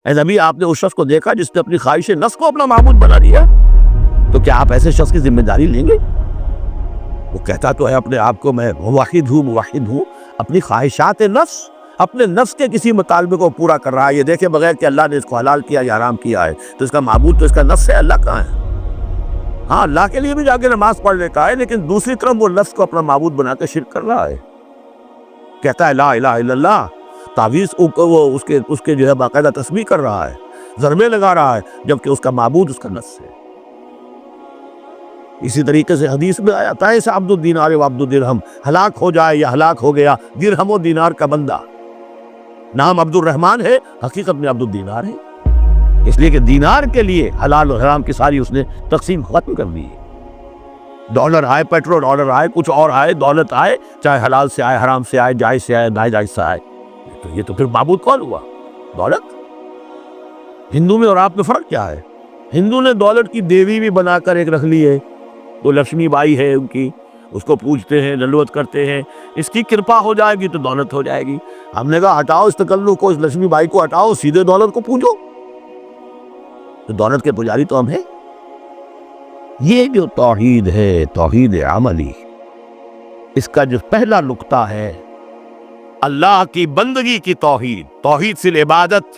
اے نبی آپ نے اس شخص کو دیکھا جس نے اپنی خواہش نفس کو اپنا معبود بنا لیا؟ تو کیا آپ ایسے شخص کی ذمہ داری لیں گے؟ وہ کہتا تو ہے اپنے آپ کو میں موحد ہوں، اپنی خواہشات نفس، اپنے نفس کے کسی مطالبے کو پورا کر رہا ہے۔ یہ دیکھے بغیر کہ اللہ نے اس کو حلال کیا یا حرام کیا ہے، تو اس کا معبود تو اس کا نفس ہے، اللہ کہاں ہے؟ ہاں اللہ کے لیے بھی جا کے نماز پڑھ لیتا ہے، لیکن دوسری طرف وہ نفس کو اپنا معبود بنا کے شرک کر رہا ہے۔ کہتا ہے لا الہ الا اللہ، تعویذ وہ اس کے جو ہے باقاعدہ تسبیح کر رہا ہے، ضربے لگا رہا ہے، جبکہ اس کا معبود اس کا نفس ہے۔ اسی طریقے سے حدیث میں آیا تھا ایسا عبد الدینار و عبد الدرہم، ہلاک ہو جائے یا ہلاک ہو گیا درہم و دینار کا بندہ۔ نام عبد الرحمن ہے، حقیقت میں عبد الدینار ہے، اس لیے کہ دینار کے لیے حلال و حرام کی ساری اس نے تقسیم ختم کر دی ہے۔ ڈالر آئے، پیٹرو ڈالر آئے، کچھ اور آئے، دولت آئے، چاہے حلال سے آئے، حرام سے آئے، جائز سے آئے، ناجائز سے آئے، تو یہ تو پھر معبود کون ہوا؟ دولت۔ ہندو میں اور آپ میں فرق کیا ہے؟ ہندو نے دولت کی دیوی بھی بنا کر ایک رکھ لی ہے، تو لکشمی بائی ہے ان کی، اس کو پوجتے ہیں، دنڈوت کرتے ہیں، اس کی کرپا ہو جائے گی تو دولت ہو جائے گی۔ ہم نے کہا ہٹاؤ اس تکلف کو، اس لکشمی بائی کو ہٹاؤ، سیدھے دولت کو پوجو، تو دولت کے پجاری تو ہم ہیں۔ یہ جو توحید ہے، توحید عملی، اس کا جو پہلا نقطہ ہے اللہ کی بندگی کی توحید، توحید فی العبادت،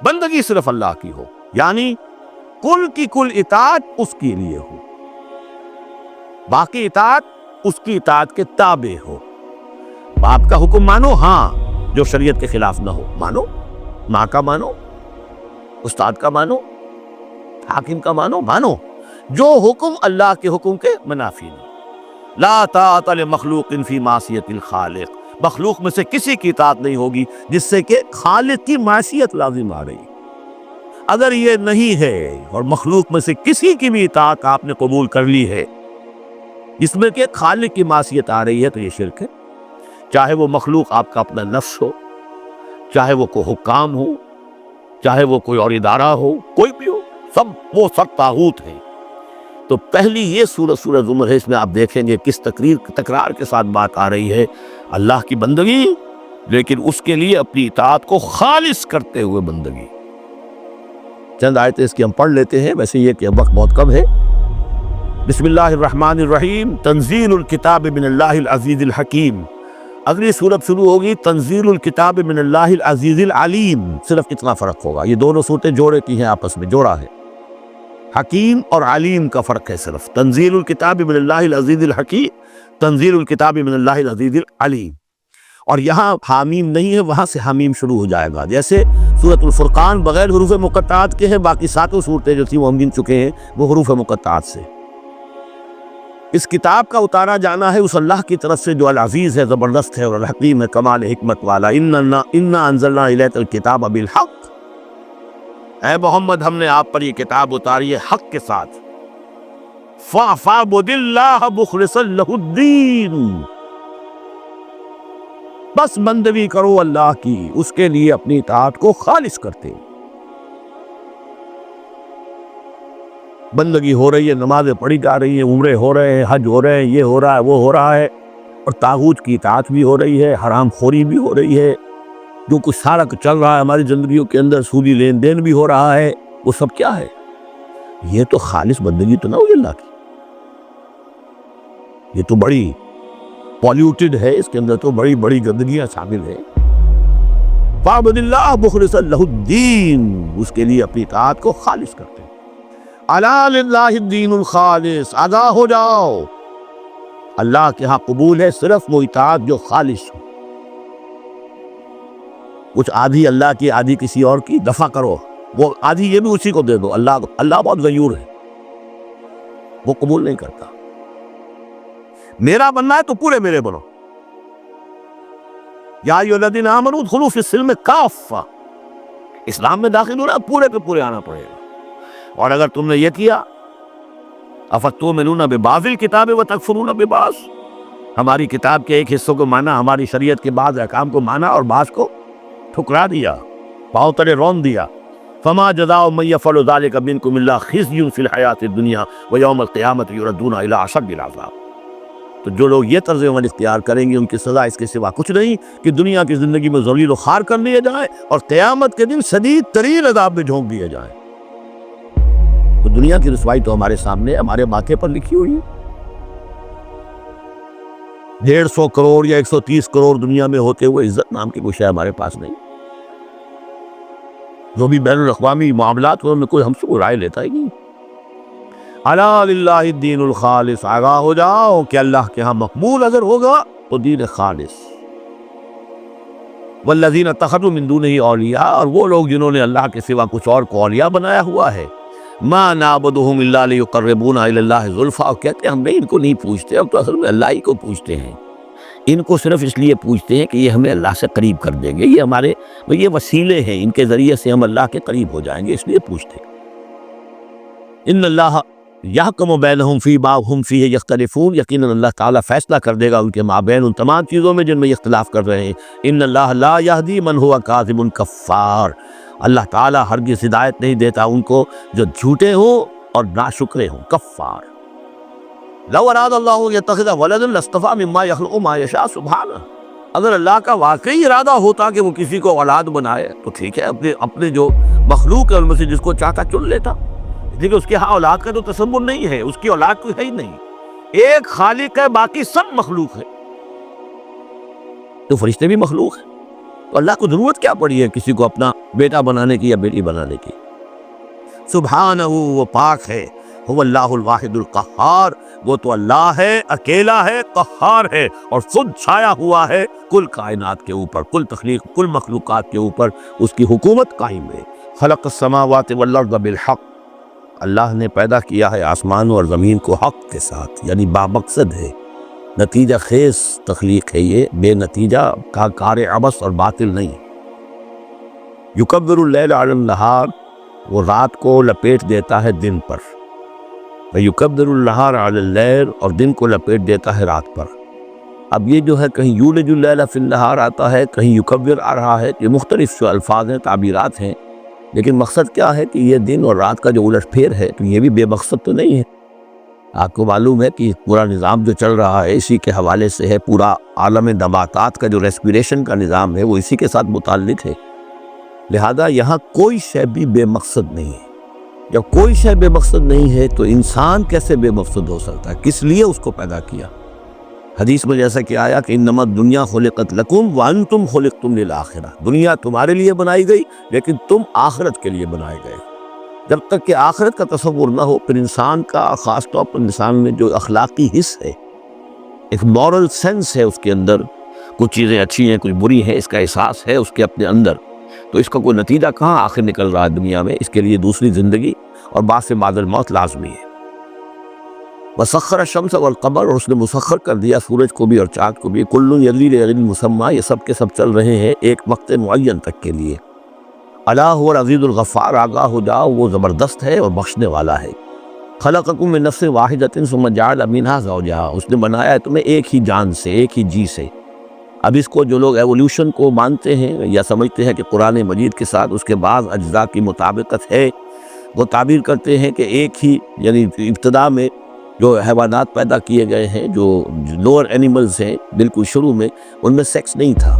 بندگی صرف اللہ کی ہو، یعنی کل کی کل اطاعت اس کے لیے ہو، باقی اطاعت اس کی اطاعت کے تابع ہو۔ باپ کا حکم مانو، ہاں، جو شریعت کے خلاف نہ ہو مانو، ماں کا مانو، استاد کا مانو، حاکم کا مانو، جو حکم اللہ کے حکم کے منافی نہیں۔ لا طاعت لمخلوق فی معصیت الخالق، مخلوق میں سے کسی کی اطاعت نہیں ہوگی جس سے کہ خالق کی معصیت لازم آ رہی۔ اگر یہ نہیں ہے اور مخلوق میں سے کسی کی بھی اطاعت آپ نے قبول کر لی ہے اس میں کہ خالق کی معصیت آ رہی ہے، تو یہ شرک ہے۔ چاہے وہ مخلوق آپ کا اپنا نفس ہو، چاہے وہ کوئی حکام ہو، چاہے وہ کوئی اور ادارہ ہو، کوئی بھی ہو، وہ سب طاغوت ہیں۔ تو پہلی یہ سورہ زمر ہے، اس میں آپ دیکھیں گے کس تکرار کے ساتھ بات آ رہی ہے، اللہ کی بندگی، لیکن اس کے لیے اپنی اطاعت کو خالص کرتے ہوئے بندگی۔ چند آیتیں اس کی ہم پڑھ لیتے ہیں، ویسے یہ کہ وقت بہت کم ہے۔ بسم اللہ الرحمن الرحیم، تنزیل الکتاب من اللہ العزیز الحکیم۔ اگلی سورت شروع ہوگی تنزیل الکتاب من اللہ العزیز العلیم، صرف اتنا فرق ہوگا، یہ دونوں صورتیں جوڑے کی ہیں، آپس میں جوڑا ہے۔ حکیم اور علیم کا فرق ہے صرف، تنزیل الکتاب من اللہ العزیز الحکیم، تنزیل الکتاب من اللہ العزیز العلیم۔ اور یہاں حامیم نہیں ہے، وہاں سے حامیم شروع ہو جائے گا، جیسے سورۃ الفرقان بغیر حروف مقطعات کے ہیں، باقی ساتوں صورتیں جو تھیں وہ ہم گن چکے ہیں، وہ حروف مقطعات سے۔ اس کتاب کا اتارا جانا ہے اس اللہ کی طرف سے جو العزیز ہے، زبردست ہے، اور الحکیم ہے، کمال حکمت والا۔ انا انزلنا الیک الکتاب بالحق، اے محمد ہم نے آپ پر یہ کتاب اتاری ہے حق کے ساتھ۔ فاعبد اللہ مخلصا لہ الدین، بس بندگی کرو اللہ کی، اس کے لیے اپنی اطاعت کو خالص کرتے۔ بندگی ہو رہی ہے، نمازیں پڑھی جا رہی ہیں، عمرے ہو رہے ہیں، حج ہو رہے ہیں، یہ ہو رہا ہے، وہ ہو رہا ہے، اور طاغوت کی اطاعت بھی ہو رہی ہے، حرام خوری بھی ہو رہی ہے، جو کچھ سارا کچھ چل رہا ہے ہماری زندگیوں کے اندر، سودی لین دین بھی ہو رہا ہے، وہ سب کیا ہے؟ یہ تو خالص بندگی تو نہ ہوئی اللہ کی، یہ تو بڑی پالیوٹڈ ہے، اس کے اندر تو بڑی بڑی گندگیاں شامل ہیں۔ فاعبد اللہ مخلصا لہ الدین، اس کے لیے اپنی اطاعت کو خالص کرتے۔ الا للہ الدین الخالص، آگاہ ہو جاؤ، اللہ کے ہاں قبول ہے صرف وہ اطاعت جو خالص ہو۔ کچھ آدھی اللہ کی، آدھی کسی اور کی، دفع کرو، وہ آدھی یہ بھی اسی کو دے دو، اللہ بہت غیور ہے، وہ قبول نہیں کرتا۔ میرا بننا ہے تو پورے میرے بنو، یا ایھا الذین آمنوا ادخلوا فی السلم کافہ، اسلام میں داخل ہونا پورے پہ پورے آنا پڑے گا۔ اور اگر تم نے یہ کیا، افتؤمنون ببعض الکتاب وتکفرون ببعض، ہماری کتاب کے ایک حصوں کو مانا، ہماری شریعت کے بعض احکام کو مانا اور بعض کو ٹھکرا دیا، پاؤں تلے رون دیا۔ فما جزاء من یفعل ذلک منکم الا خزی فی الحیاۃ الدنیا ویوم القیامۃ یردون الی اشد العذاب۔ تو جو لوگ یہ طرز عمل اختیار کریں گے ان کی سزا اس کے سوا کچھ نہیں کہ دنیا کی زندگی میں ذلیل و خوار کر لیے جائیں اور قیامت کے دن شدید ترین عذاب میں جھونک دیے جائیں۔ تو دنیا کی رسوائی تو ہمارے سامنے ہمارے ماتھے پر لکھی ہوئی ہے۔ 150 کروڑ یا 130 کروڑ دنیا میں ہوتے ہوئے عزت نام کی کوئی شے ہمارے پاس نہیں۔ جو بھی بین الاقوامی معاملات ان میں کوئی ہم سے کوئی رائے لیتا ہی نہیں۔ الا للہ الدین الخالص، آگاہ ہو جاؤ کہ اللہ کے ہاں مقبول اگر ہوگا تو دین خالص۔ والذین اتخذوا من دونہ اولیاء، اور وہ لوگ جنہوں نے اللہ کے سوا کچھ اور کو اولیاء بنایا ہوا ہے، ما نعبدہم الا لیقربونا الی اللہ زلفیٰ، اور کہتے ہیں ہم نہیں ان کو نہیں پوچھتے، اب تو اصل میں اللہ ہی کو پوچھتے ہیں۔ ان کو صرف اس لیے پوچھتے ہیں کہ یہ ہمیں اللہ سے قریب کر دیں گے، یہ ہمارے یہ وسیلے ہیں، ان کے ذریعے سے ہم اللہ کے قریب ہو جائیں گے، اس لیے پوچھتے ہیں۔ ان اللہ یحکم بینہم فیما ھم فیہ یختلفون، یقیناً اللہ تعالیٰ فیصلہ کر دے گا ان کے مابین ان تمام چیزوں میں جن میں یہ اختلاف کر رہے ہیں۔ ان اللہ لا یہدی من ھو کاذب کفار، اللہ تعالیٰ ہرگز ہدایت نہیں دیتا ان کو جو جھوٹے ہوں اور ناشکرے ہوں، کفار۔ لو اراد اللہ ان یتخذ ولدا لاصطفیٰ مما یخلق ما یشاء سبحانہ، اگر اللہ کا واقعی ارادہ ہوتا کہ وہ کسی کو اولاد بنائے تو ٹھیک ہے، اپنے جو مخلوق ہے ان میں سے جس کو چاہتا چن لیتا، لیکن اس کے ہاں اولاد کا تو تصور نہیں ہے، اس کی اولاد کوئی ہے ہی نہیں، ایک خالق ہے، باقی سب مخلوق ہے۔ تو فرشتے بھی مخلوق ہیں، تو اللہ کو ضرورت کیا پڑی ہے کسی کو اپنا بیٹا بنانے کی یا بیٹی بنانے کی؟ سبحانہ، وہ پاک ہے، هو اللہ الواحد القہار، وہ تو اللہ ہے، اکیلا ہے، قہار ہے، اور خود چھایا ہوا ہے کل کائنات کے اوپر، کل تخلیق، کل مخلوقات کے اوپر اس کی حکومت قائم ہے۔ خلق السماوات والارض بالحق، اللہ نے پیدا کیا ہے آسمانوں اور زمین کو حق کے ساتھ، یعنی بامقصد ہے، نتیجہ خیز تخلیق ہے، یہ بے نتیجہ کا کار عبث اور باطل نہیں۔ یکبر اللیل علی النہار، وہ رات کو لپیٹ دیتا ہے دن پر، یکبر النہار علی اللیل، اور دن کو لپیٹ دیتا ہے رات پر۔ اب یہ جو ہے کہیں یولج اللیل فی النہار آتا ہے، کہیں یکبر آ رہا ہے، یہ مختلف جو الفاظ ہیں، تعبیرات ہیں، لیکن مقصد کیا ہے کہ یہ دن اور رات کا جو الٹ پھیر ہے تو یہ بھی بے مقصد تو نہیں ہے۔ آپ کو معلوم ہے کہ پورا نظام جو چل رہا ہے اسی کے حوالے سے ہے، پورا عالم نباتات کا جو ریسپیریشن کا نظام ہے وہ اسی کے ساتھ متعلق ہے، لہذا یہاں کوئی شے بھی بے مقصد نہیں ہے۔ جب کوئی شے بے مقصد نہیں ہے تو انسان کیسے بے مقصد ہو سکتا ہے؟ کس لیے اس کو پیدا کیا؟ حدیث میں جیسا کہ آیا کہ انما الدنیا خلقت لکم وانتم خلقتم للآخرہ، دنیا تمہارے لیے بنائی گئی لیکن تم آخرت کے لیے بنائے گئے۔ جب تک کہ آخرت کا تصور نہ ہو پھر انسان کا، خاص طور پر انسان میں جو اخلاقی حص ہے، ایک مورل سینس ہے اس کے اندر، کچھ چیزیں اچھی ہیں کچھ بری ہیں، اس کا احساس ہے اس کے اپنے اندر، تو اس کا کوئی نتیجہ کہاں آخر نکل رہا ہے دنیا میں؟ اس کے لیے دوسری زندگی اور بعد سے بعد الموت لازمی ہے۔ وسخر الشمس والقمر، اور اس نے مسخر کر دیا سورج کو بھی اور چاند کو بھی، کل یجری لاجل مسمى، یہ سب کے سب چل رہے ہیں ایک وقت معین تک کے لیے۔ الا هو العزیز الغفار، آگاہ ہو جاؤ وہ زبردست ہے اور بخشنے والا ہے۔ خلقکم من نفس واحدۃ ثم جعل منها زوجها، اس نے بنایا ہے تمہیں ایک ہی جان سے، ایک ہی جی سے۔ اب اس کو جو لوگ ایولیوشن کو مانتے ہیں یا سمجھتے ہیں کہ قرآن مجید کے ساتھ اس کے بعض اجزاء کی مطابقت ہے، وہ تعبیر کرتے ہیں کہ ایک ہی، یعنی ابتدا میں جو حیوانات پیدا کیے گئے ہیں، جو لوور اینیملز ہیں، بالکل شروع میں ان میں سیکس نہیں تھا،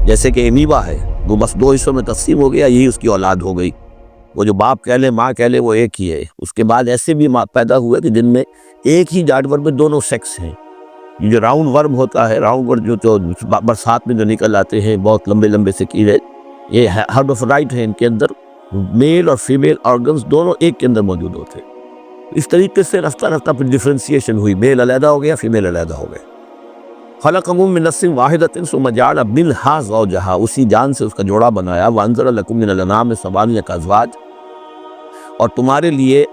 جیسے کہ ایمیبا ہے، وہ بس دو حصوں میں تقسیم ہو گیا، یہی اس کی اولاد ہو گئی، وہ جو باپ کہہ لے ماں کہہ لے وہ ایک ہی ہے۔ اس کے بعد ایسے بھی پیدا ہوئے کہ جن میں ایک ہی جانور میں دونوں سیکس ہیں۔ یہ جو راؤنڈ ورم ہوتا ہے، راؤنڈ ورم جو برسات میں جو نکل آتے ہیں بہت لمبے لمبے سے کیڑے، یہ ہرمافرڈائٹ ہیں، ان کے اندر میل اور فیمیل آرگنز دونوں ایک کے اندر موجود ہوتے ہیں۔ اس طریقے سے رفتہ رفتہ پھر ڈفرینسیشن ہوئی، میل علیحدہ ہو گیا، فیمیل علیحدہ ہو گئے۔ خلقکم من نفس واحدۃ ثم جعل منها زوجها، اسی جان سے اس کا جوڑا بنایا۔ وانزل لکم من الانعام ثمانیۃ ازواج، اور تمہارے لیے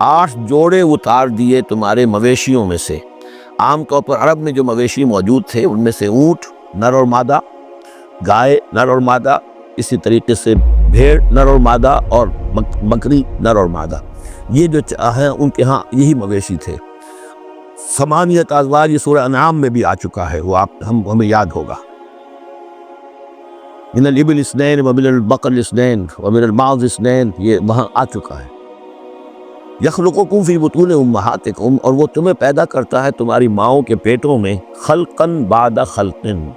8 جوڑے اتار دیے تمہارے مویشیوں میں سے۔ عام طور پر عرب میں جو مویشی موجود تھے ان میں سے اونٹ نر اور مادہ، گائے نر اور مادہ، اسی طریقے سے بھیڑ نر اور مادہ، اور بکری نر اور مادہ، یہ جو ہیں ان کے ہاں یہی مویشی تھے۔ ثمانیۃ ازواج یہ سورہ انعام میں بھی آ چکا ہے، وہ ہمیں یاد ہوگا۔ من الابل اثنین ومن البقر اثنین ومن الماعز اثنین، یہ وہاں آ چکا ہے۔ یخلقکم فی بطون امہاتکم، اور وہ تمہیں پیدا کرتا ہے تمہاری ماؤں کے پیٹوں میں، خلقن بعد خلقن،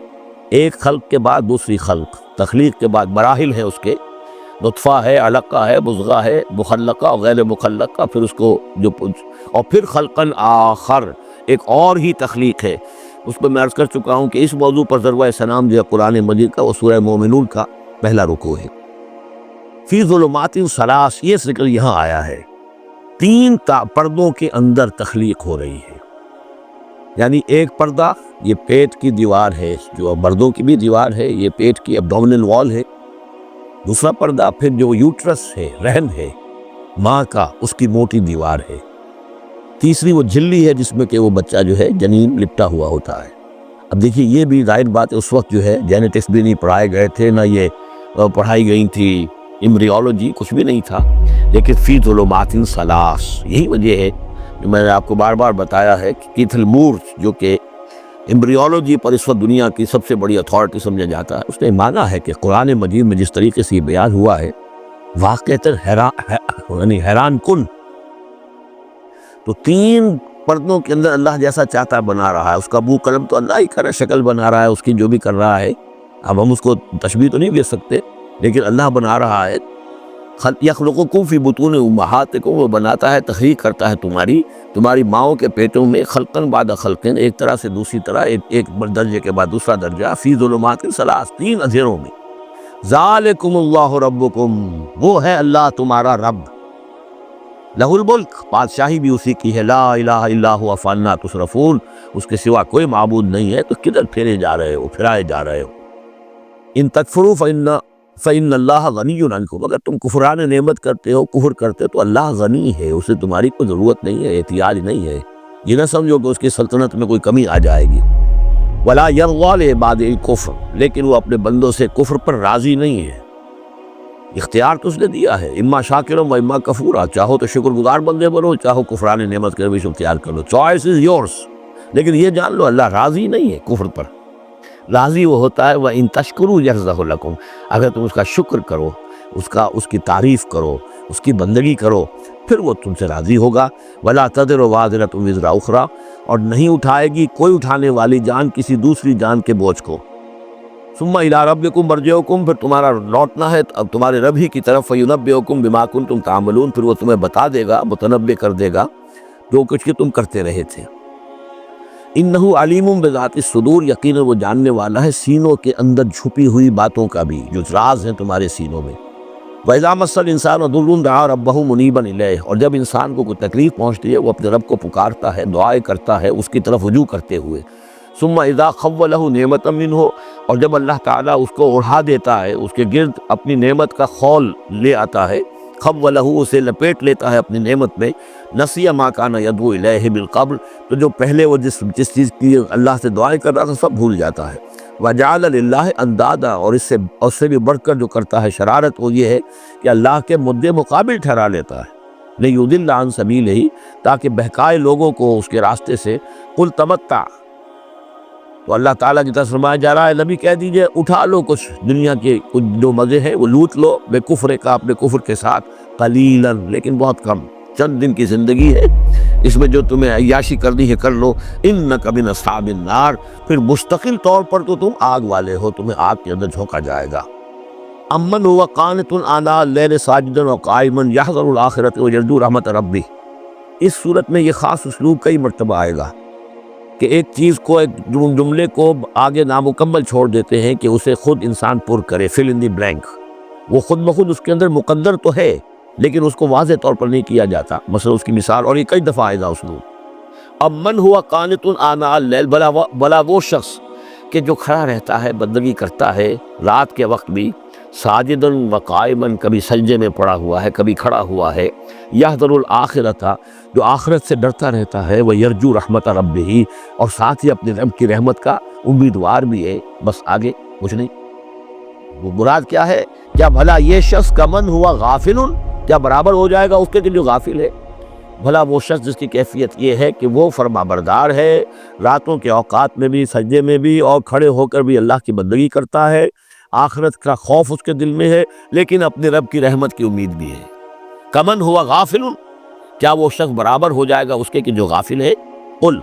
ایک خلق کے بعد دوسری خلق، تخلیق کے بعد مراحل ہیں اس کے، نطفہ ہے، علقہ ہے، مضغہ ہے، مخلقہ اور غیر مخلقہ، پھر اس کو اور پھر خلقن آخر، ایک اور ہی تخلیق ہے۔ اس پہ میں عرض کر چکا ہوں کہ اس موضوع پر ضربہ سلام جو ہے قرآن مجید کا، وہ سورہ مومنون کا پہلا رکوع ہے۔ فی ظلمات ثلاث، یہ ذکر یہاں آیا ہے، تین پردوں کے اندر تخلیق ہو رہی ہے۔ یعنی ایک پردہ یہ پیٹ کی دیوار ہے، جو مردوں کی بھی دیوار ہے، یہ پیٹ کی ابڈومنل وال ہے۔ دوسرا پردہ پھر جو یوٹرس ہے، رحم ہے ماں کا، اس کی موٹی دیوار ہے۔ تیسری وہ جھلی ہے جس میں کہ وہ بچہ جو ہے جنین لپٹا ہوا ہوتا ہے۔ اب دیکھیے یہ بھی ظاہر بات ہے، اس وقت جو ہے جینیٹکس بھی نہیں پڑھائے گئے تھے، نہ یہ پڑھائی گئی تھی ایمبریولوجی، کچھ بھی نہیں تھا، لیکن فی ظلمات ثلاث، یہی وجہ ہے جو میں نے آپ کو بار بار بتایا ہے کہ کیتھل مور جو کہ ایمبریولوجی پر اس وقت دنیا کی سب سے بڑی اتھارٹی سمجھا جاتا ہے، اس نے مانا ہے کہ قرآن مجید میں جس طریقے سے یہ بیان ہوا ہے واقعتاً حیران کن۔ تو تین پردوں کے اندر اللہ جیسا چاہتا بنا رہا ہے، اس کا بو قلم تو اللہ ہی کر شکل بنا رہا ہے اس کی، جو بھی کر رہا ہے، اب ہم اس کو تشبیہ تو نہیں دے سکتے، لیکن اللہ بنا رہا ہے۔ یخلقکم فی بطون امہاتکم، وہ بناتا ہے، تخلیق کرتا ہے تمہاری ماؤں کے پیٹوں میں، خلقن بعد خلقن، ایک طرح سے دوسری طرح، ایک درجے کے بعد دوسرا درجہ، فی ظلمات ثلاث، تین اندھیروں میں۔ ذالکم اللہ ربکم، وہ ہے اللہ تمہارا رب، لہ الملک، بادشاہی بھی اسی کی ہے، لا الہ الا ہوا فانا تصرفون، اس کے سوا کوئی معبود نہیں ہے، تو کدھر پھیرے جا رہے ہو، پھرائے جا رہے ہو۔ ان تکفروا فإن اللہ غنی عنکم، اگر تم کفران نعمت کرتے ہو، کفر کرتے تو اللہ غنی ہے، اسے تمہاری کوئی ضرورت نہیں ہے، احتیاج نہیں ہے، یہ نہ سمجھو کہ اس کی سلطنت میں کوئی کمی آ جائے گی۔ ولا یرضی لعباد الکفر، لیکن وہ اپنے بندوں سے کفر پر راضی نہیں ہے، اختیار تو اس نے دیا ہے، اما شاکرا و اما کفورا، چاہو تو شکر گزار بندے بنو، چاہو کفران نعمت کے روش اختیار کر لو، چوائس از یورس، لیکن یہ جان لو اللہ راضی نہیں ہے کفر پر، راضی وہ ہوتا ہے وَإِن تَشْكُرُوا يَرْضَهُ لَكُمْ، اگر تم اس کا شکر کرو، اس کی تعریف کرو، اس کی بندگی کرو، پھر وہ تم سے راضی ہوگا۔ وَلَا تَزِرُ وَازِرَةٌ وِزْرَ أُخْرَىٰ، اور نہیں اٹھائے گی کوئی اٹھانے والی جان کسی دوسری جان کے بوجھ کو۔ ثُمَّ إِلَىٰ رَبِّكُمْ مَرْجِعُكُمْ، پھر تمہارا لوٹنا ہے اب تمہارے رب ہی کی طرف، فَيُنَبِّئُكُمْ بِمَا كُنتُمْ تَعْمَلُونَ، پھر وہ تمہیں بتا دے گا، متنبع کر دے گا جو کچھ کہ تم کرتے رہے تھے۔ انہ علیم بذات الصدور، یقیناً وہ جاننے والا ہے سینوں کے اندر چھپی ہوئی باتوں کا بھی، جو راز ہیں تمہارے سینوں میں۔ وَإِذَا مَسَّ الْإِنسَانَ ضُرٌّ دَعَا رَبَّهُ مُنِيبًا إِلَيْهِ، اور جب انسان کو کوئی تکلیف پہنچتی ہے وہ اپنے رب کو پکارتا ہے، دعائیں کرتا ہے اس کی طرف رجوع کرتے ہوئے۔ ثُمَّ إِذَا خَوَّلَهُ نِعْمَةً مِّنْهُ، اور جب اللہ تعالیٰ اس کو اڑا دیتا ہے، اس کے گرد اپنی نعمت کا خول لے آتا ہے، خَوَّلَهُ، اسے لپیٹ لیتا ہے اپنی نعمت میں، نَسِیَ مَا کَانَ يَدْعُو إِلَيْهِ مِن قَبْلُ، تو جو پہلے وہ جس چیز کی اللہ سے دعائیں کر رہا تھا سب بھول جاتا ہے۔ وَجَعَلَ لِلَّهِ أَنْدَادًا، اور اس سے بھی بڑھ کر جو کرتا ہے شرارت، وہ یہ ہے کہ اللہ کے مد مقابل ٹھہرا لیتا ہے، لِيُضِلَّ عَن سَبِيلِهِ، تاکہ بہکائے لوگوں کو اس کے راستے سے۔ قُلْ تَمَتَّعْ، تو اللہ تعالیٰ کی طرف فرمایا جا رہا ہے نبی کہہ دیجئے اٹھا لو کچھ دنیا کے کچھ جو مزے ہیں وہ لوٹ لو، بے کفر کا، اپنے کفر کے ساتھ، قلیلاً، لیکن بہت کم، چند دن کی زندگی ہے، اس میں جو تمہیں عیاشی کرنی ہے کر لو، انک من اصحاب النار، پھر مستقل طور پر تو تم آگ والے ہو، تمہیں آگ کے اندر جھونکا جائے گا۔ امن هو قانت آناء اللیل ساجدا وقائما یحذر الآخرۃ ویرجو رحمت ربہ، اس صورت میں یہ خاص اسلوب کئی مرتبہ آئے گا کہ ایک چیز کو، ایک جملے کو آگے نامکمل چھوڑ دیتے ہیں کہ اسے خود انسان پر کرے، فل ان دی بلینک، وہ خود بخود اس کے اندر مقدر تو ہے لیکن اس کو واضح طور پر نہیں کیا جاتا، مثلا اس کی مثال، اور یہ کئی دفعہ آئے گا اسلوب۔ اب من ہوا قانت آناء اللیل، بلا وہ شخص کہ جو کھڑا رہتا ہے، بندگی کرتا ہے رات کے وقت بھی، ساجداً وقائماً، کبھی سجدے میں پڑا ہوا ہے، کبھی کھڑا ہوا ہے، یحذر الآخرۃ، جو آخرت سے ڈرتا رہتا ہے، وہ یرجو رحمت ربہ، اور ساتھ ہی اپنے رب کی رحمت کا امیدوار بھی ہے، بس آگے کچھ نہیں۔ وہ مراد کیا ہے؟ کیا بھلا یہ شخص کمن ہوا غافل، کیا برابر ہو جائے گا اس کے جو غافل ہے؟ بھلا وہ شخص جس کی کیفیت یہ ہے کہ وہ فرما بردار ہے، راتوں کے اوقات میں بھی، سجدے میں بھی، اور کھڑے ہو کر بھی اللہ کی بندگی کرتا ہے، آخرت کا خوف اس کے دل میں ہے، لیکن اپنے رب کی رحمت کی امید بھی ہے۔ کمن ہوا غافل، کیا وہ شخص برابر ہو جائے گا اس کے کہ جو غافل ہے؟ قل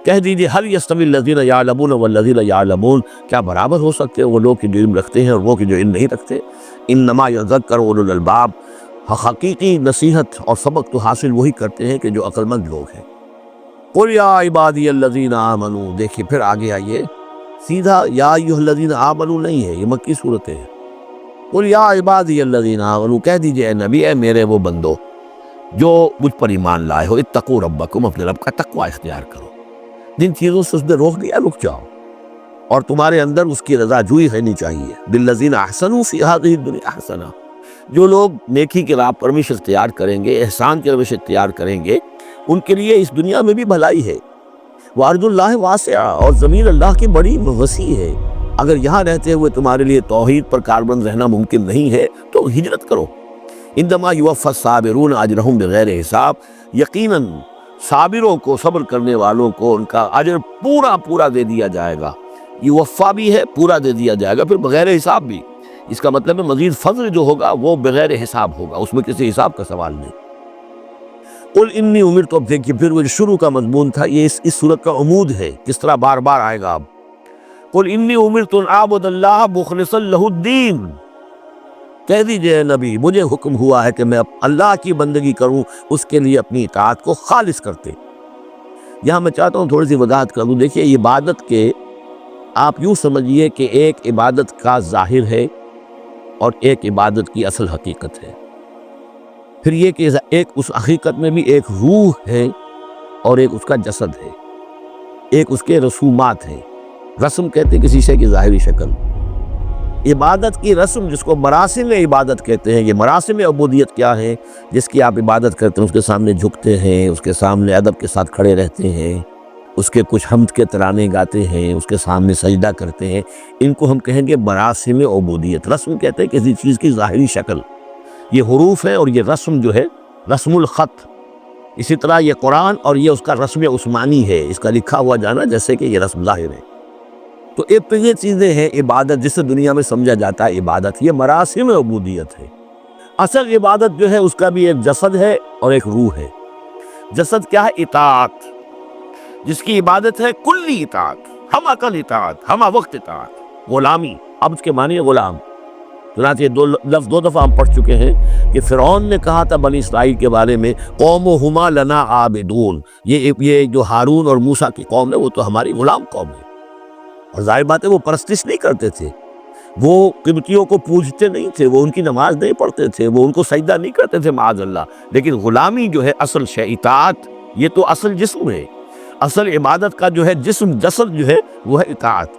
کہہ دیجئے حل یستوی الذین یعلمون والذین یعلمون، کیا برابر ہو سکتے ہیں وہ لوگ کہ جو علم رکھتے ہیں اور وہ کہ جو علم نہیں رکھتے؟ انما یذکر اولو الالباب، حقیقی نصیحت اور سبق تو حاصل وہی کرتے ہیں کہ جو عقل مند لوگ ہیں۔ قل یا عبادی الذین آمنوا، دیکھیے پھر آگے آئیے، سیدھا یا ایھا الذین آمنوا نہیں ہے، یہ مکی صورت ہے۔ قل یا عبادی الذین آمنوا، کہہ دیجئے اے نبی، اے میرے وہ بندو جو مجھ پر ایمان لائے ہو، اتقوا ربکم، اپنے رب کا تقوی اختیار کرو، جن چیزوں سے اس نے روک دیا رک جاؤ، اور تمہارے اندر اس کی رضا جوئی رہنی چاہیے۔ للذین احسنوا فی ہذہ الدنیا حسنہ، جو لوگ نیکی کی راہ پر روش اختیار کریں گے، احسان کی روش اختیار کریں گے، ان کے لیے اس دنیا میں بھی بھلائی ہے۔ وارض اللہ واسعہ، اور زمین اللہ کی بڑی وسیع ہے۔ اگر یہاں رہتے ہوئے تمہارے لیے توحید پر کاربند رہنا ممکن نہیں ہے تو ہجرت کرو۔ انما یوفی الصابرون اجرہم بغیر حساب، یقیناً صابروں کو، صبر کرنے والوں کو ان کا اجر پورا پورا دے دیا جائے گا۔ یوفا بھی ہے، پورا دے دیا جائے گا، پھر بغیر حساب بھی۔ اس کا مطلب ہے مزید فضل جو ہوگا وہ بغیر حساب ہوگا، اس میں کسی حساب کا سوال نہیں۔ قل انی امرت، اب دیکھیے پھر وہ جو شروع کا مضمون تھا یہ اس صورت کا عمود ہے، کس طرح بار بار آئے گا اب۔ قل انی امرت ان اعبد اللہ مخلصا لہ الدین، کہہ دیجئے اے نبی مجھے حکم ہوا ہے کہ میں اللہ کی بندگی کروں، اس کے لیے اپنی اطاعت کو خالص کرتے۔ یہاں میں چاہتا ہوں تھوڑی سی وضاحت کر دوں۔ دیکھیے عبادت کے آپ یوں سمجھیے کہ ایک عبادت کا ظاہر ہے اور ایک عبادت کی اصل حقیقت ہے، پھر یہ کہ ایک اس حقیقت میں بھی ایک روح ہے اور ایک اس کا جسد ہے، ایک اس کے رسومات ہیں۔ رسم کہتے ہیں کسی شے کی ظاہری شکل۔ عبادت کی رسم جس کو مراسم عبادت کہتے ہیں، یہ مراسم عبودیت کیا ہے؟ جس کی آپ عبادت کرتے ہیں، اس کے سامنے جھکتے ہیں، اس کے سامنے ادب کے ساتھ کھڑے رہتے ہیں، اس کے کچھ حمد کے ترانے گاتے ہیں، اس کے سامنے سجدہ کرتے ہیں، ان کو ہم کہیں گے مراسم عبودیت۔ رسم کہتے ہیں کسی چیز کی ظاہری شکل، یہ حروف ہے، اور یہ رسم جو ہے رسم الخط۔ اسی طرح یہ قرآن اور یہ اس کا رسم عثمانی ہے، اس کا لکھا ہوا جانا جیسے کہ یہ رسم ظاہر ہے۔ تو ایک تو یہ چیزیں ہیں عبادت، جسے دنیا میں سمجھا جاتا ہے عبادت، یہ مراسم عبودیت ہے۔ اصل عبادت جو ہے اس کا بھی ایک جسد ہے اور ایک روح ہے۔ جسد کیا ہے؟ اطاعت، جس کی عبادت ہے کلی اطاعت، ہم عقل اطاعت، ہم وقت اطاعت۔ غلامی، عبد کے معنی ہے غلام۔ چنانچہ دو دفعہ ہم پڑھ چکے ہیں کہ فرعون نے کہا تھا بنی اسرائیل کے بارے میں قومہما لنا عابدون، یہ جو ہارون اور موسیٰ کی قوم ہے وہ تو ہماری غلام قوم ہے۔ اور ظاہر بات ہے وہ پرستش نہیں کرتے تھے، وہ قبطیوں کو پوجتے نہیں تھے، وہ ان کی نماز نہیں پڑھتے تھے، وہ ان کو سجدہ نہیں کرتے تھے معاذ اللہ۔ لیکن غلامی جو ہے اصل شے، اطاعت، یہ تو اصل جسم ہے۔ اصل عبادت کا جو ہے جسم، جسد جو ہے وہ ہے اطاعت۔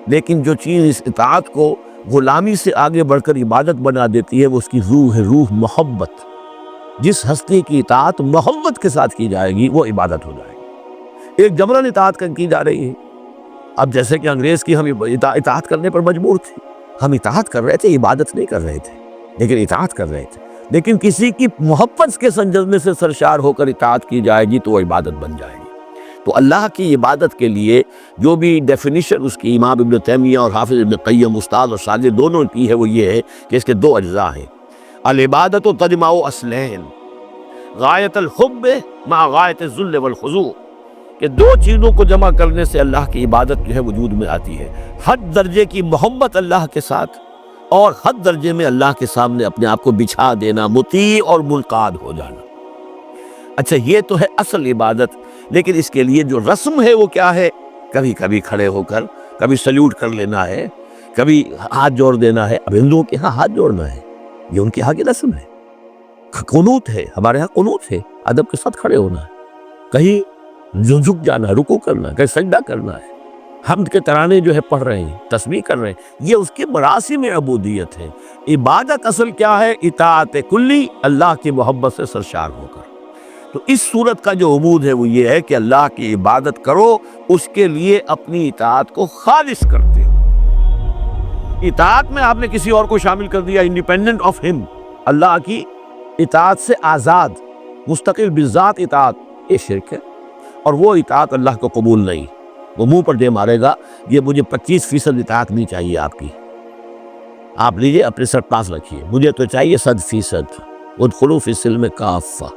لیکن جو چیز اس اطاعت کو غلامی سے آگے بڑھ کر عبادت بنا دیتی ہے وہ اس کی روح ہے، روح محبت۔ جس ہستی کی اطاعت محبت کے ساتھ کی جائے گی وہ عبادت ہو جائے گی۔ ایک جبراً اطاعت کی جا رہی ہے۔ اب جیسے کہ انگریز کی ہم اطاعت کرنے پر مجبور تھے، ہم اطاعت کر رہے تھے، عبادت نہیں کر رہے تھے، لیکن اطاعت کر رہے تھے۔ لیکن کسی کی محبت کے سنجدنے سے سرشار ہو کر اطاعت کی جائے گی تو وہ عبادت بن جائے گی۔ تو اللہ کی عبادت کے لیے جو بھی ڈیفینیشن اس کی امام ابن تیمیہ اور حافظ ابن قیم، استاد اور شاگرد دونوں کی ہے، وہ یہ ہے کہ اس کے دو اجزاء ہیں۔ العبادت تجمع اصلین، غایت الحب مع غایت الذل والخضوع، کہ دو چیزوں کو جمع کرنے سے اللہ کی عبادت جو ہے وجود میں آتی ہے۔ حد درجے کی محبت اللہ کے ساتھ، اور حد درجے میں اللہ کے سامنے اپنے آپ کو بچھا دینا، مطیع اور منقاد ہو جانا۔ اچھا یہ تو ہے اصل عبادت، لیکن اس کے لیے جو رسم ہے وہ کیا ہے؟ کبھی کبھی کھڑے ہو کر، کبھی سلیوٹ کر لینا ہے، کبھی ہاتھ جوڑ دینا ہے۔ اب ہندوؤں کے ہاں ہاتھ جوڑنا ہے، یہ ان کے ہاں کی رسم ہے۔ قنوت ہے، ہمارے ہاں قنوت ہے، ادب کے ساتھ کھڑے ہونا ہے، کہیں جھک جانا ہے، رکوع کرنا ہے، کہیں سجدہ کرنا ہے، حمد کے ترانے جو ہے پڑھ رہے ہیں، تسبیح کر رہے ہیں، یہ اس کے مراسم عبودیت ہے۔ عبادت اصل کیا ہے؟ اطاعت کلی، اللہ کی محبت سے سرشار ہو کر۔ تو اس صورت کا جو عمود ہے وہ یہ ہے کہ اللہ کی عبادت کرو، اس کے لیے اپنی اطاعت کو خالص کرتے ہو۔ اطاعت میں آپ نے کسی اور کو شامل کر دیا، انڈیپینڈنٹ آف ہم، اللہ کی اطاعت سے آزاد، مستقل بذات اطاعت، یہ شرک ہے، اور وہ اطاعت اللہ کو قبول نہیں۔ وہ منہ پر دے مارے گا، یہ مجھے 25% اطاعت نہیں چاہیے آپ کی، آپ لیجئے اپنے سر پاس رکھیے، مجھے تو چاہیے 100%۔ ادخلوا فی السلم کافہ۔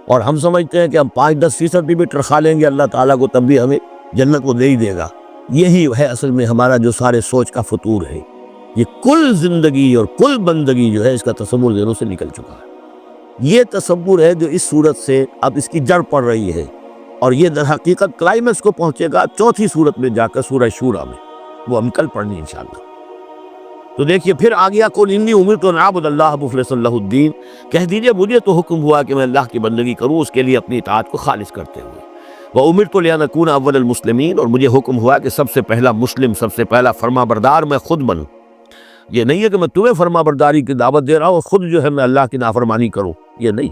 اور ہم سمجھتے ہیں کہ ہم 5-10% بھی ٹرخا لیں گے اللہ تعالیٰ کو تب بھی ہمیں جنت کو دے ہی دے گا۔ یہی ہے اصل میں ہمارا جو سارے سوچ کا فطور ہے۔ یہ کل زندگی اور کل بندگی جو ہے اس کا تصور ذہنوں سے نکل چکا ہے۔ یہ تصور ہے جو اس صورت سے اب اس کی جڑ پڑ رہی ہے، اور یہ در حقیقت کلائمیکس کو پہنچے گا چوتھی صورت میں جا کر سورہ شورا میں، وہ ہم کل پڑھنی انشاءاللہ۔ تو دیکھیے پھر آ گیا قُلْ إِنِّي أُمِرْتُ أَنْ أَعْبُدَ اللَّهَ مُخْلِصًا لَهُ الدِّينَ، کہہ دیجئے مجھے تو حکم ہوا کہ میں اللہ کی بندگی کروں اس کے لیے اپنی اطاعت کو خالص کرتے ہوئے۔ وَأُمِرْتُ لِأَنْ أَكُونَ أَوَّلَ الْمُسْلِمِينَ، اور مجھے حکم ہوا کہ سب سے پہلا مسلم، سب سے پہلا فرما بردار میں خود بنوں۔ یہ نہیں ہے کہ میں تمہیں فرما برداری کی دعوت دے رہا ہوں اور خود جو ہے میں اللہ کی نافرمانی کروں، یہ نہیں۔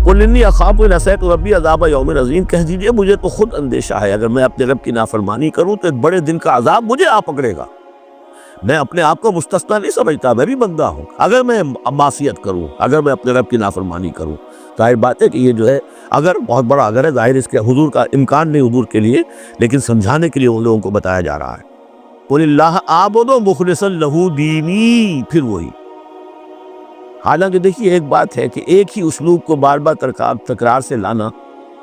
قُلْ إِنِّي أَخَافُ إِنْ عَصَيْتُ رَبِّي عَذَابَ يَوْمٍ عَظِيمٍ، کہہ دیجئے مجھے تو خود اندیشہ ہے اگر میں اپنے رب کی نافرمانی کروں تو ایک بڑے دن کا عذاب مجھے آ پکڑے گا۔ میں اپنے آپ کو مستثنیٰ نہیں سمجھتا، میں بھی بندہ ہوں۔ اگر میں معصیت کروں، اگر میں اپنے رب کی نافرمانی کروں، ظاہر بات ہے کہ یہ جو ہے اگر بہت بڑا اگر ہے، ظاہر اس کے حضور کا امکان نہیں حضور کے لیے، لیکن سمجھانے کے لیے ان لوگوں کو بتایا جا رہا ہے۔ قُلِ اللَّهَ أَعْبُدُ مُخْلِصًا لَهُ دِينِي، پھر وہی۔ حالانکہ دیکھیے ایک بات ہے کہ ایک ہی اسلوب کو بار بار تکرار سے لانا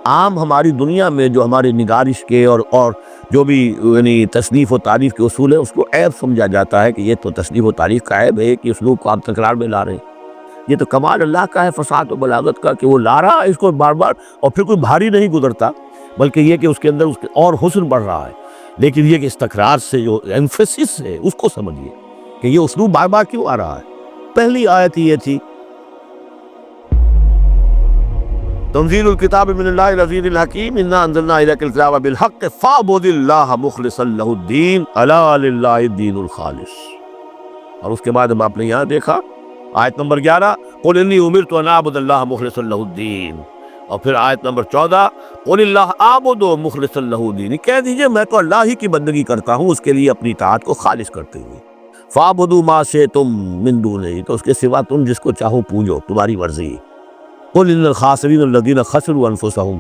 عام ہماری دنیا میں جو ہماری نگارش کے اور جو بھی یعنی تصنیف و تعریف کے اصول ہیں اس کو عیب سمجھا جاتا ہے کہ یہ تو تصنیف و تعریف کا عیب ہے کہ اسلوب کو آپ تکرار میں لا رہے ہیں۔ یہ تو کمال اللہ کا ہے فصاحت و بلاغت کا کہ وہ لا رہا ہے اس کو بار بار، اور پھر کوئی بھاری نہیں گزرتا، بلکہ یہ کہ اس کے اندر اس کے اور حسن بڑھ رہا ہے۔ لیکن یہ کہ اس تکرار سے جو ایمفیسس ہے اس کو سمجھیے کہ یہ اسلوب بار بار کیوں آ رہا ہے۔ پہلی آیت یہ تھی تنزیل الکتاب من اللہ العزیز الحکیم انا انزلنا الیک الکتاب بالحق فاعبد اللہ مخلصا لہ الدین الا للہ الدین الخالص۔ اور اس کے بعد ہم آپ نے یہاں دیکھا آیت نمبر 11 قل انی امرت ان اعبد اللہ مخلصا لہ الدین، اور پھر آیت نمبر 14 قل اللہ اعبد مخلصا لہ الدین، کہہ دیجئے میں تو اللہ ہی کی بندگی کرتا ہوں اس کے لیے اپنی اطاعت کو خالص کرتے ہوئے۔ فاعبدوا ما شئتم من دونہ، تو اس کے سوا تم جس کو چاہو پوجو، تمہاری مرضی۔ قل ان الخاسرین الذین خسروا انفسهم،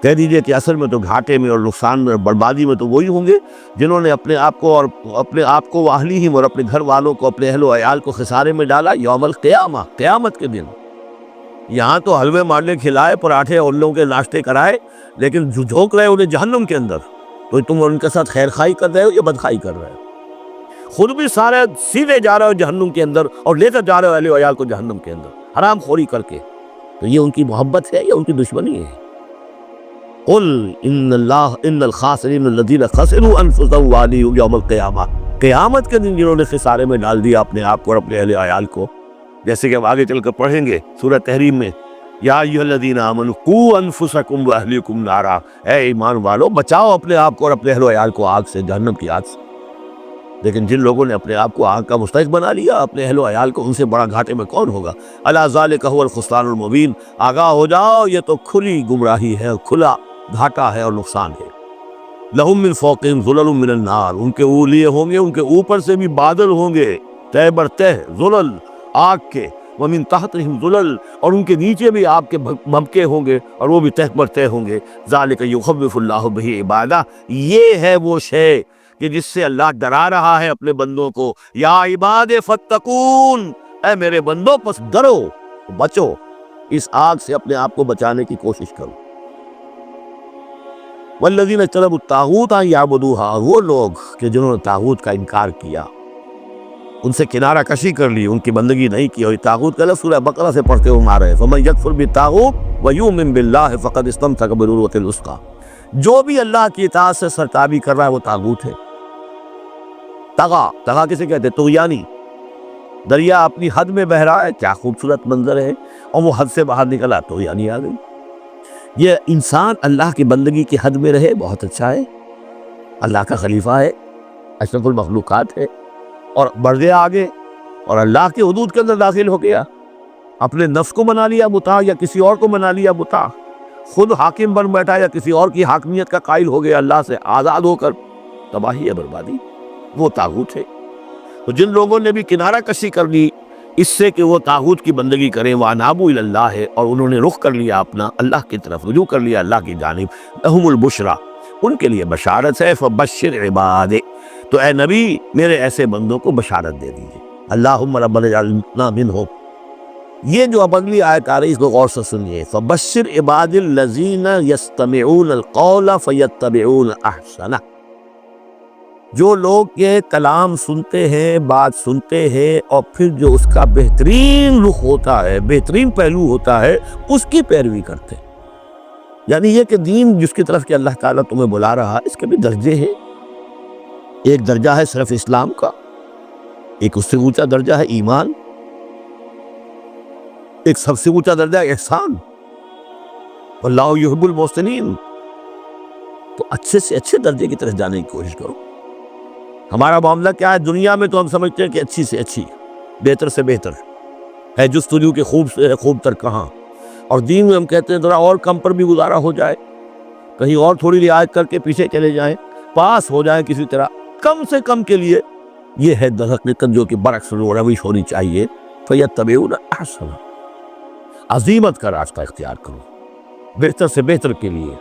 کہہ دیجئے کہ اصل میں تو گھاٹے میں اور نقصان میں اور بربادی میں تو وہی ہوں گے جنہوں نے اپنے آپ کو واہلیہم اور اپنے گھر والوں کو، اپنے اہل و عیال کو خسارے میں ڈالا یوم القیامہ، قیامت کے دن۔ یہاں تو حلوے مارنے کھلائے، پراٹھے اور لوگوں کے ناشتے کرائے، لیکن جھونک رہے انہیں جہنم کے اندر، تو تم ان کے ساتھ خیر خائی کر رہے ہو یا بدخائی کر رہے ہو؟ خود بھی سارے سیدھے جا رہے ہو جہنم کے اندر اور لے کر جا رہے ہو اہل و عیال کو جہنم کے اندر حرام خوری کر کے۔ تو یہ ان کی محبت ہے یا ان کی دشمنی ہے؟ قل ان الخاسرین الذین خسروا انفسهم واہلیہم یوم القیامہ، قیامت کے دن جنہوں نے خسارے میں ڈال دیا اپنے آپ کو اور اپنے اہل عیال کو، جیسے کہ ہم آگے چل کر پڑھیں گے سورہ تحریم میں، یا ایھا الذین آمنوا قوا انفسکم واہلیکم نارا، اے ایمان والو بچاؤ اپنے آپ کو اور اپنے اہل عیال کو آگ سے، جہنم کی آگ سے۔ لیکن جن لوگوں نے اپنے آپ کو آگ کا مستحق بنا لیا، اپنے اہل و عیال کو، ان سے بڑا گھاٹے میں کون ہوگا؟ الا ذالک ھو الخسران المبین، آگاہ ہو جاؤ یہ تو کھلی گمراہی ہے، کھلا گھاٹا ہے اور نقصان ہے۔ لہم من فوقہم ظلل من النار، ان کے لیے ہوں گے ان کے اوپر سے بھی بادل ہوں گے، تہ بر تہ ظلل آگ کے، ومن تحتہم ظلل، اور ان کے نیچے بھی آگ کے بھبکے ہوں گے اور وہ بھی تہ بر تہ ہوں گے۔ ذالک یخوف اللہ بہ عبادہ، یہ ہے وہ شے کہ جس سے اللہ ڈرا رہا ہے اپنے بندوں کو۔ یا عباد فاتقون، اے میرے بندوں پس ڈرو، بچو، اس آگ سے اپنے آپ کو بچانے کی کوشش کرو۔ والذین اجتنبوا الطاغوت ان یعبدوہا، وہ لوگ کہ جنہوں نے طاغوت کا انکار کیا، ان سے کنارہ کشی کر لی، ان کی بندگی نہیں کی، اور طاغوت کا لفظ سورہ بقرہ سے پڑھتے ہوئے مارے فمن یکفر بالطاغوت ویؤمن باللہ فقد استمسک بالعروۃ الوثقی، جو بھی اللہ کی اطاعت سے سرتابی کر رہا ہے وہ طاغوت ہے۔ تغا کسے کہتے ہیں؟ طغیانی، دریا اپنی حد میں بہ رہا ہے، کیا خوبصورت منظر ہے، اور وہ حد سے باہر نکلا تو یعنی آ گئی۔ یہ انسان اللہ کی بندگی کی حد میں رہے، بہت اچھا ہے، اللہ کا خلیفہ ہے، اشرف المخلوقات ہے، اور بڑھ گیا آگے اور اللہ کے حدود کے اندر داخل ہو گیا، اپنے نفس کو منا لیا مطاع یا کسی اور کو منا لیا مطاع، خود حاکم بن بیٹھا یا کسی اور کی حاکمیت کا قائل ہو گیا، اللہ سے آزاد ہو کر، تباہی ہے، بربادی، وہ طاغوت ہے۔ تو جن لوگوں نے بھی کنارہ کشی کر لی اس سے کہ وہ طاغوت کی بندگی کریں، وَأَنَابُوا إِلَى اللَّهِ، اور انہوں نے رخ کر لیا اپنا اللہ کی طرف، رجوع کر لیا اللہ کی جانب، لَهُمُ الْبُشْرَىٰ، ان کے لیے بشارت ہے، فَبَشِّرْ عِبَادِ، تو اے نبی میرے ایسے بندوں کو بشارت دے دیجئے۔ اللہم ربنا اجعلنا منہم، یہ جو اب اگلی آیت آ رہی اس کو غور سے سنیے، فبشر عباد الذین یستمعون القول فیتبعون احسنہ، جو لوگ یہ کلام سنتے ہیں، بات سنتے ہیں، اور پھر جو اس کا بہترین رخ ہوتا ہے، بہترین پہلو ہوتا ہے، اس کی پیروی کرتے ہیں۔ یعنی یہ کہ دین جس کی طرف کہ اللہ تعالیٰ تمہیں بلا رہا ہے، اس کے بھی درجے ہیں۔ ایک درجہ ہے صرف اسلام کا، ایک اس سے اونچا درجہ ہے ایمان، ایک سب سے اونچا درجہ ہے احسان، واللہ یحب المحسنین۔ تو اچھے سے اچھے درجے کی طرف جانے کی کوشش کرو۔ ہمارا معاملہ کیا ہے؟ دنیا میں تو ہم سمجھتے ہیں کہ اچھی سے اچھی، بہتر سے بہتر ہے، جستجو کے خوب سے خوب تر کہاں، اور دین میں ہم کہتے ہیں ذرا اور کم پر بھی گزارا ہو جائے، کہیں اور تھوڑی رعایت کر کے پیچھے چلے جائیں، پاس ہو جائیں کسی طرح، کم سے کم کے لیے۔ یہ ہے در حقیقت جو کہ برعکس روش ہونی چاہیے۔ فیتبعون احسنہ، عزیمت کا راستہ اختیار کرو، بہتر سے بہتر کے لیے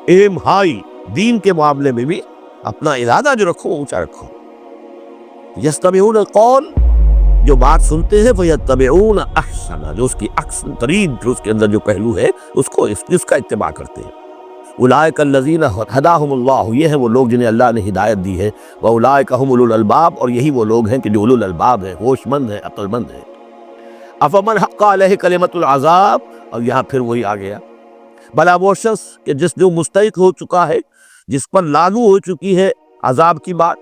ایم ہائی، دین کے معاملے میں بھی اپنا ارادہ جو رکھو اونچا رکھو۔ یستمعون القول، جو بات سنتے ہیں، فیتبعون احسنہ، جو اس کی احسن ترین، جو اس کے اندر جو پہلو ہے اس کا اتباع کرتے ہیں۔ اولئک الذین ہداہم اللہ، یہ ہیں وہ لوگ جنہیں اللہ نے ہدایت دی ہے، واولئک هم اولو الالباب، اور یہی وہ لوگ ہیں کہ جو اولو الالباب ہیں، ہوش مند ہیں، عقل مند ہیں۔ افمن حق علیہ کلمۃ العذاب، اور یہاں پھر وہی آ گیا، بھلا وہ شخص کہ جو مستحق ہو چکا ہے، جس پر لاگو ہو چکی ہے عذاب کی بات،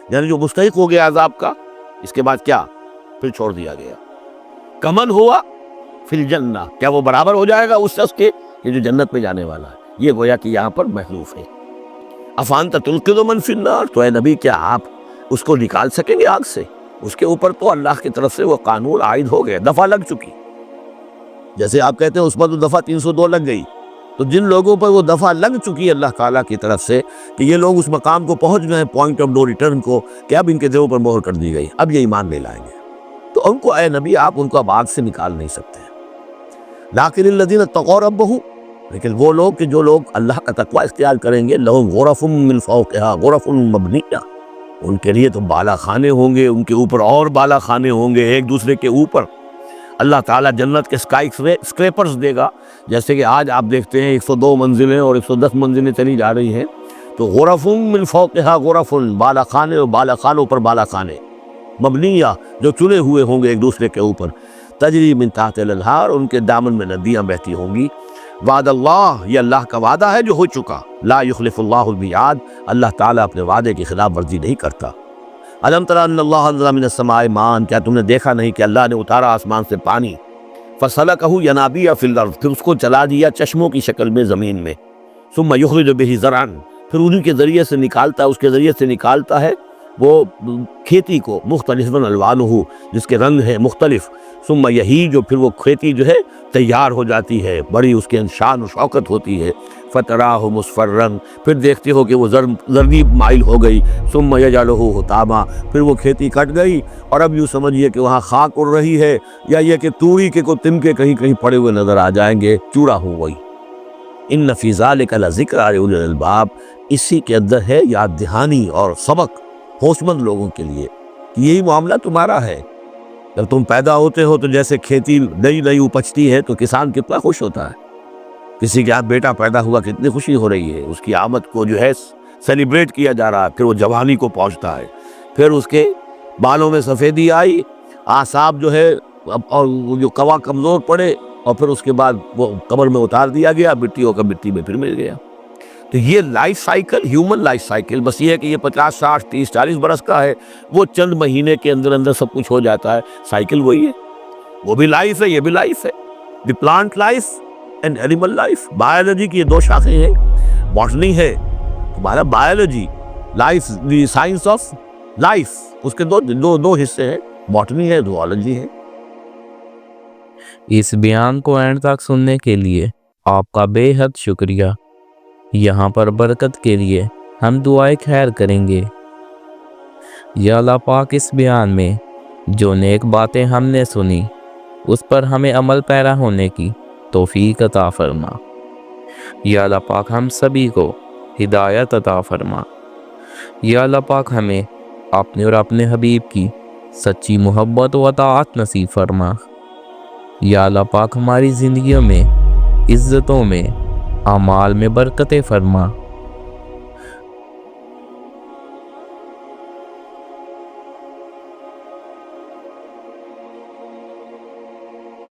یعنی جو مستحق ہو گیا عذاب کا، اس کے بعد کیا پھر چھوڑ دیا گیا۔ کمن ہوا فی الجنہ، کیا وہ برابر ہو جائے گا اس شخص کے کہ جو جنت میں جانے والا ہے؟ یہ گویا کہ یہاں پر محذوف ہے۔ افانت تلقظ من فی النار، تو اے نبی کیا آپ اس کو نکال سکیں گے آگ سے؟ اس کے اوپر تو اللہ کی طرف سے وہ قانون عائد ہو گئے، دفعہ لگ چکی۔ جیسے آپ کہتے ہیں اس پر تو دفعہ 302 لگ گئی، تو جن لوگوں پر وہ دفعہ لگ چکی ہے اللہ تعالیٰ کی طرف سے کہ یہ لوگ اس مقام کو پہنچ گئے، پوائنٹ آف نو ریٹرن کو، کہ اب ان کے دلوں پر مہر کر دی گئی، اب یہ ایمان لے لائیں گے، تو ان کو اے نبی آپ ان کو اب آگ سے نکال نہیں سکتے۔ لیکن الذین اتقوا ربہم، لیکن وہ لوگ کہ جو لوگ اللہ کا تقوی اختیار کریں گے، لہم غرف من فوقہا غرف مبنیہ، ان کے لیے تو بالا خانے ہوں گے، ان کے اوپر اور بالا خانے ہوں گے ایک دوسرے کے اوپر۔ اللہ تعالیٰ جنت کے اسکائی اسکریپرز دے گا، جیسے کہ آج آپ دیکھتے ہیں 102 منزلیں اور 110 منزلیں چلی جا رہی ہیں، تو غرف من فوقہا غرف، بالا خانے اور بالا خانوں پر بالا خانے، مبنیہ، جو چنے ہوئے ہوں گے ایک دوسرے کے اوپر، تجری من تحت الانہار، ان کے دامن میں ندیاں بہتی ہوں گی۔ وعد اللہ، یہ اللہ کا وعدہ ہے جو ہو چکا، لا یخلف اللہ المیعاد، اللہ تعالیٰ اپنے وعدے کی خلاف ورزی نہیں کرتا۔ الم تر ان اللہ انزل من السماء ماء، کیا تم نے دیکھا نہیں کہ اللہ نے اتارا آسمان سے پانی، فسلکہ ینابیع فی الارض، پھر اس کو چلا دیا چشموں کی شکل میں زمین میں، ثم یخرج بہ زرعا، پھر انہی کے ذریعے سے نکالتا ہے، اس کے ذریعے سے نکالتا ہے وہ کھیتی کو، مختلف الوانہ، جس کے رنگ ہیں مختلف، ثم یہیج، جو پھر وہ کھیتی جو ہے تیار ہو جاتی ہے، بڑی اس کے شان و شوکت ہوتی ہے، فتراہ مصفرا، پھر دیکھتے ہو کہ وہ زردی مائل ہو گئی، ثم یجعلہ حطاما، پھر وہ کھیتی کٹ گئی اور اب یوں سمجھیے کہ وہاں خاک اڑ رہی ہے، یا یہ کہ توری کے کوئی تنکے کہیں کہیں پڑے ہوئے نظر آ جائیں گے، چورا ہو گئی۔ ان فی ذلک لذکر لاولی الالباب، اسی کے اندر ہے یاد دہانی اور سبق ہوش مند لوگوں کے لیے کہ یہی معاملہ تمہارا ہے۔ جب تم پیدا ہوتے ہو تو جیسے کھیتی نئی نئی اپجتی ہے تو کسان کتنا خوش ہوتا ہے، کسی کے ہاتھ بیٹا پیدا ہوا کتنی خوشی ہو رہی ہے، اس کی آمد کو جو ہے سیلیبریٹ کیا جا رہا ہے، پھر وہ جوانی کو پہنچتا ہے، پھر اس کے بالوں میں سفیدی آئی، اعصاب جو ہے اور جو قوا کمزور پڑے، اور پھر اس کے بعد وہ قبر میں اتار دیا گیا، مٹی ہو کر مٹی میں پھر مل گیا۔ تو یہ life cycle, human life cycle, بس یہ ہے کہ یہ 50 60 30 40 برس کا ہے، وہ چند مہینے کے اندر اندر سب کچھ ہو جاتا ہے، سائیکل وہی ہے، وہ بھی لائف ہے، یہ بھی لائف ہے۔ The plant life and animal life, biology کی یہ دو شاخیں ہیں، باٹنی ہے تمہارا biology, life the science of life, اس کے دو حصے ہیں، باٹنی ہے، زوالوجی ہے۔ اس بیان کو اینڈ تک سننے کے لیے آپ کا بے حد شکریہ۔ یہاں پر برکت کے لیے ہم دعائے خیر کریں گے۔ یا اللہ پاک، اس بیان میں جو نیک باتیں ہم نے سنی اس پر ہمیں عمل پیرا ہونے کی توفیق عطا فرما۔ یا اللہ پاک، ہم سبھی کو ہدایت عطا فرما۔ یا اللہ پاک، ہمیں اپنے اور اپنے حبیب کی سچی محبت و اطاعت نصیب فرما۔ یا اللہ پاک ہماری زندگیوں میں، عزتوں میں، اعمال میں برکتیں فرما۔